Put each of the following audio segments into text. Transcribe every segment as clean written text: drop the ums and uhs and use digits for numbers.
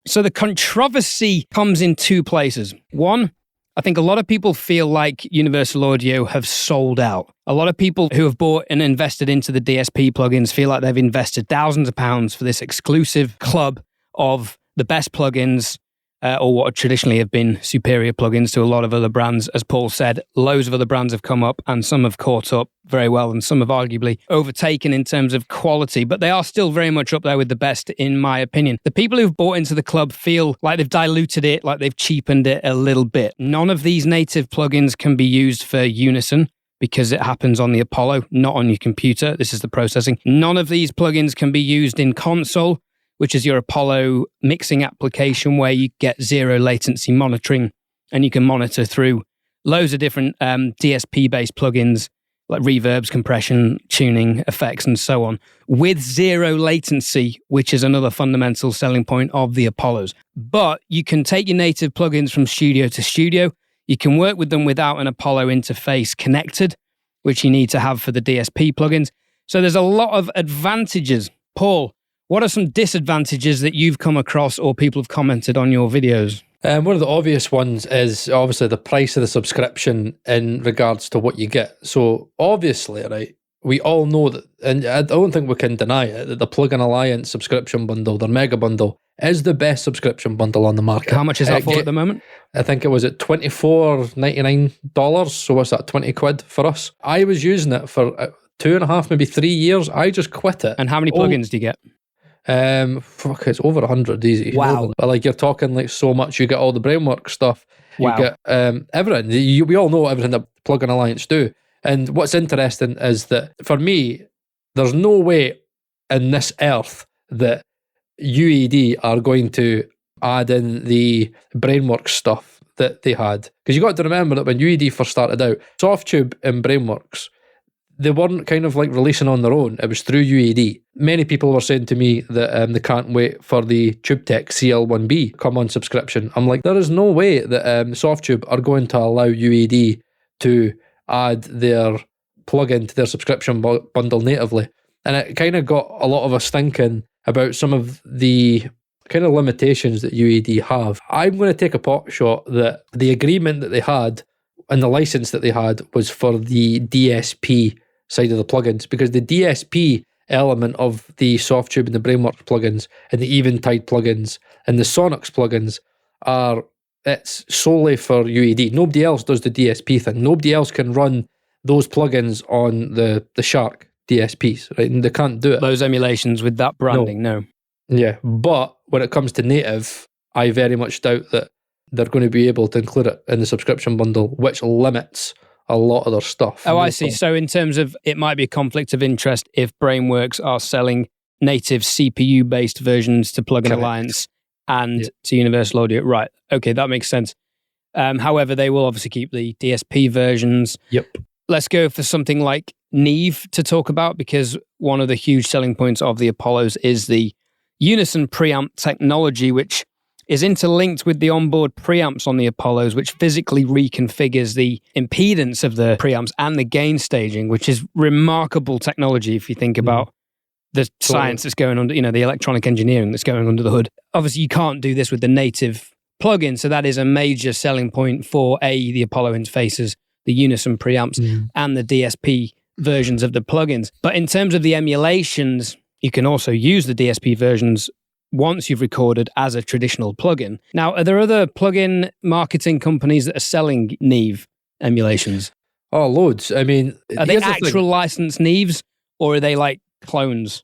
So the controversy comes in two places. One, I think a lot of people feel like Universal Audio have sold out. A lot of people who have bought and invested into the DSP plugins feel like they've invested thousands of pounds for this exclusive club of the best plugins, or what traditionally have been superior plugins to a lot of other brands. As Paul said, loads of other brands have come up and some have caught up very well and some have arguably overtaken in terms of quality, but they are still very much up there with the best in my opinion. The people who've bought into the club feel like they've diluted it, like they've cheapened it a little bit. None of these native plugins can be used for Unison because it happens on the Apollo, not on your computer. This is the processing. None of these plugins can be used in console, which is your Apollo mixing application where you get zero latency monitoring and you can monitor through loads of different DSP-based plugins like reverbs, compression, tuning, effects, and so on, with zero latency, which is another fundamental selling point of the Apollos. But you can take your native plugins from studio to studio. You can work with them without an Apollo interface connected, which you need to have for the DSP plugins. So there's a lot of advantages. Paul, what are some disadvantages that you've come across or people have commented on your videos? One of the obvious ones is obviously the price of the subscription in regards to what you get. So obviously, right, we all know that, and I don't think we can deny it, that the Plugin Alliance subscription bundle, their mega bundle, is the best subscription bundle on the market. How much is that for at the moment? I think it was at $24.99. So what's that, 20 quid for us? I was using it for 2.5, maybe 3 years. I just quit it. And how many plugins do you get? It's over 100 easy. Wow. But like you're talking like so much, you get all the Brainwork stuff, you Wow. get everything. We all know everything that Plugin Alliance do. And what's interesting is that for me, there's no way in this earth that UAD are going to add in the Brainwork stuff that they had. Because you got to remember that when UAD first started out, Softtube and Brainworks, they weren't kind of like releasing on their own. It was through UAD. Many people were saying to me that they can't wait for the TubeTech CL1B come on subscription. I'm like, there is no way that Softtube are going to allow UAD to add their plugin to their subscription bundle natively. And it kind of got a lot of us thinking about some of the kind of limitations that UAD have. I'm going to take a pot shot that the agreement that they had and the license that they had was for the DSP side of the plugins, because the DSP element of the Softtube and the Brainworks plugins and the Eventide plugins and the Sonics plugins it's solely for UAD. Nobody else does the DSP thing. Nobody else can run those plugins on the Shark DSPs, right? And they can't do it. Those emulations with that branding, no. Yeah, but when it comes to native, I very much doubt that they're going to be able to include it in the subscription bundle, which limits a lot of their stuff. Oh, I see. So in terms of, it might be a conflict of interest if Brainworks are selling native CPU-based versions to Plugin Alliance and to Universal Audio. Right. Okay, that makes sense. However, they will obviously keep the DSP versions. Yep. Let's go for something like Neve to talk about, because one of the huge selling points of the Apollos is the Unison preamp technology, which is interlinked with the onboard preamps on the Apollos, which physically reconfigures the impedance of the preamps and the gain staging, which is remarkable technology if you think about the science that's going under, the electronic engineering that's going under the hood. Obviously, you can't do this with the native plugin, so that is a major selling point for the Apollo interfaces, the Unison preamps, and the DSP versions of the plugins. But in terms of the emulations, you can also use the DSP versions once you've recorded as a traditional plugin. Now, are there other plugin marketing companies that are selling Neve emulations? Oh, loads. I mean, are they actual licensed Neves, or are they like clones?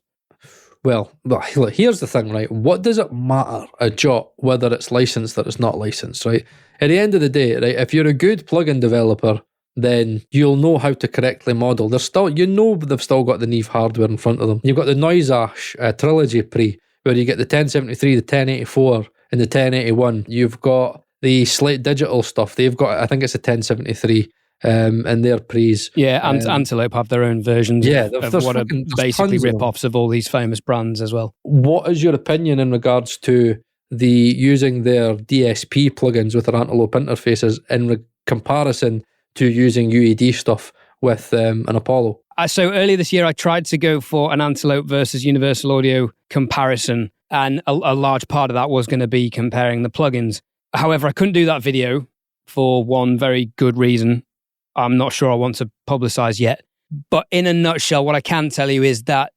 Well, look, here's the thing, right? What does it matter a jot whether it's licensed or it's not licensed, right? At the end of the day, right, if you're a good plugin developer, then you'll know how to correctly model. They've still got the Neve hardware in front of them. You've got the Noise Ash Trilogy Pre, where you get the 1073, the 1084, and the 1081. You've got the Slate Digital stuff. They've got, I think it's a 1073 in their pre's. Yeah, and Antelope have their own versions of what are basically rip-offs of all these famous brands as well. What is your opinion in regards to using their DSP plugins with their Antelope interfaces in comparison to using UAD stuff with an Apollo? So earlier this year, I tried to go for an Antelope versus Universal Audio comparison And a large part of that was going to be comparing the plugins. However, I couldn't do that video for one very good reason. I'm not sure I want to publicize yet. But in a nutshell, what I can tell you is that,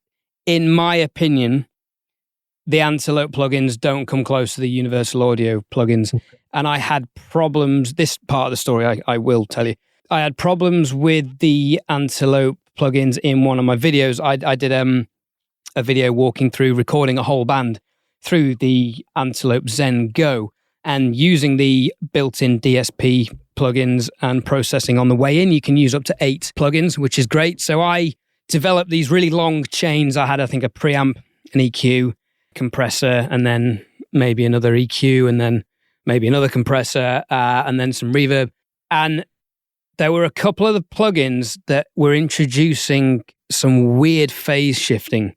in my opinion, the Antelope plugins don't come close to the Universal Audio plugins. And I had problems, this part of the story I will tell you. I had problems with the Antelope plugins in one of my videos. I did a video walking through recording a whole band through the Antelope Zen Go and using the built-in DSP plugins and processing on the way in. You can use up to 8 plugins, which is great. So I developed these really long chains. I had, I think, a preamp, an EQ, compressor, and then maybe another EQ, and then maybe another compressor, and then some reverb. And there were a couple of the plugins that were introducing some weird phase shifting.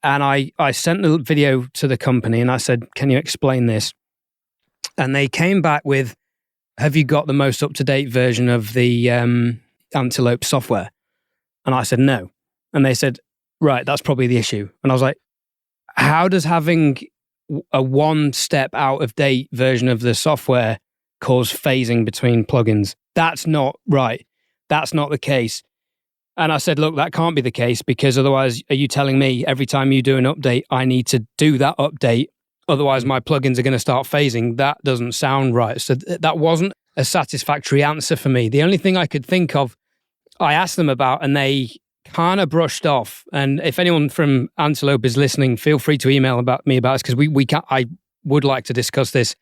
And I sent the video to the company and I said, can you explain this? And they came back with, have you got the most up-to-date version of the Antelope software? And I said, no. And they said, right, that's probably the issue. And I was like, how does having a one step out of date version of the software cause phasing between plugins? That's not right. That's not the case. And I said, look, that can't be the case, because otherwise, are you telling me every time you do an update, I need to do that update? Otherwise, my plugins are going to start phasing. That doesn't sound right. So that wasn't a satisfactory answer for me. The only thing I could think of, I asked them about, and they kind of brushed off. And if anyone from Antelope is listening, feel free to email me about this, because I would like to discuss this.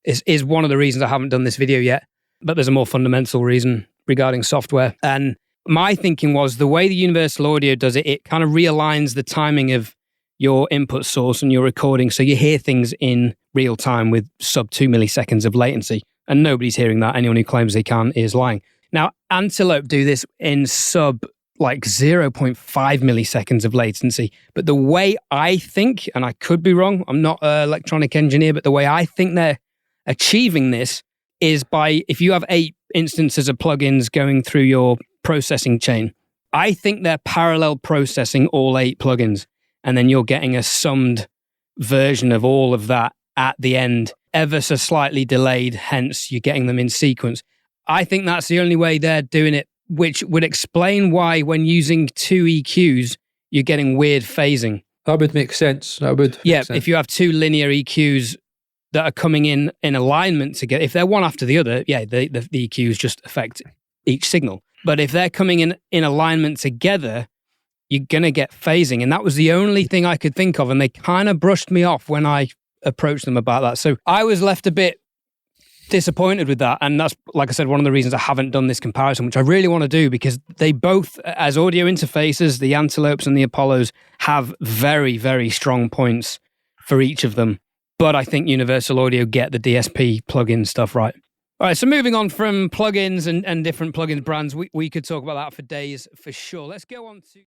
Is one of the reasons I haven't done this video yet. But there's a more fundamental reason regarding software. And my thinking was, the way the Universal Audio does it, it kind of realigns the timing of your input source and your recording, so you hear things in real time with sub 2 milliseconds of latency. And nobody's hearing that. Anyone who claims they can is lying. Now, Antelope do this in sub 0.5 milliseconds of latency. But the way I think, and I could be wrong, I'm not an electronic engineer, but the way I think they're achieving this is by, if you have 8 instances of plugins going through your processing chain, I think they're parallel processing all 8 plugins, and then you're getting a summed version of all of that at the end, ever so slightly delayed, hence you're getting them in sequence. I think that's the only way they're doing it, which would explain why when using 2 EQs, you're getting weird phasing. That would make sense. Yeah, if you have 2 linear EQs that are coming in alignment together, if they're one after the other, yeah, the EQs just affect each signal. But if they're coming in alignment together, you're going to get phasing. And that was the only thing I could think of. And they kind of brushed me off when I approached them about that. So I was left a bit disappointed with that. And that's, like I said, one of the reasons I haven't done this comparison, which I really want to do, because they both, as audio interfaces, the Antelopes and the Apollos, have very, very strong points for each of them. But I think Universal Audio get the DSP plugin stuff right. All right, so moving on from plugins and different plugin brands, we could talk about that for days for sure. Let's go on to...